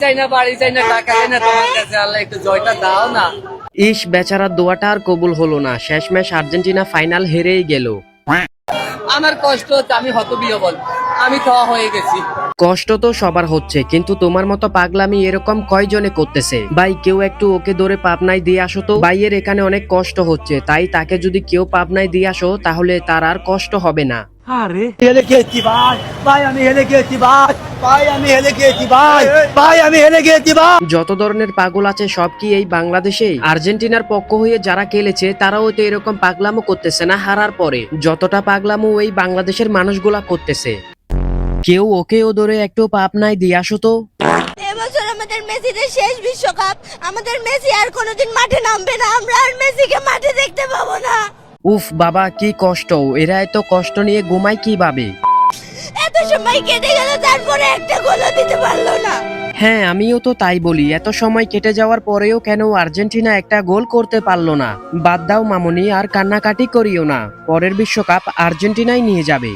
চাই না, বাড়ি চাই না, টাকা চাই না, তোমার কাছে আল্লাহ একটু জয়টা দাও না। ইস, বেচারার দোয়াটা আর কবুল হলো না, শেষমেশ আর্জেন্টিনা ফাইনাল হেরেই গেল। আমার কষ্ট হচ্ছে, আমি হতবিহ্বল, আমি থোয়া হয়ে গেছি। কষ্ট তো সবার হচ্ছে, কিন্তু তোমার মতো পাগলামি এরকম কয়জনে করতেছে? ভাই, কেউ একটু ওকে ধরে পাবনায় দিয়ে আসো তো। ভাইয়ের এখানে অনেক কষ্ট হচ্ছে, তাই তাকে যদি কেউ পাবনায় দিয়ে আসো তাহলে তার আর কষ্ট হবে না। হেলে গেছি ভাই, ভাই আমি হেলে গেছি ভাই, ভাই আমি হেলে গেছি ভাই, ভাই আমি হেলে গেছি ভাই। যত ধরনের পাগল আছে সব কি এই বাংলাদেশে? আর্জেন্টিনার পক্ষ হয়ে যারা খেলেছে তারাও তো এরকম পাগলামো করতেছে না হারার পরে, যতটা পাগলামো এই বাংলাদেশের মানুষগুলা করতেছে। কেউ ওকেও ধরে একটু পাবনায় দিয়ে আসো তো। এবছর আমাদের মেসিদের শেষ বিশ্বকাপ, আমাদের মেসি আর কোনোদিন মাঠে নামবে না, আমরা আর মেসিকে মাঠে দেখতে পাবো না। উফ বাবা, কি কষ্ট! এরা এত কষ্ট নিয়ে ঘুমায় কিভাবে? এত সময় কেটে গেল, তারপরে একটা গোলও দিতে পারলো না। হ্যাঁ, আমিও তো তাই বলি, এত সময় কেটে যাওয়ার পরেও কেন আর্জেন্টিনা একটা গোল করতে পারলো না? বাদ দাও মামুনি, আর কান্নাকাটি করিও না, পরের বিশ্বকাপ আর্জেন্টিনাই নিয়ে যাবে।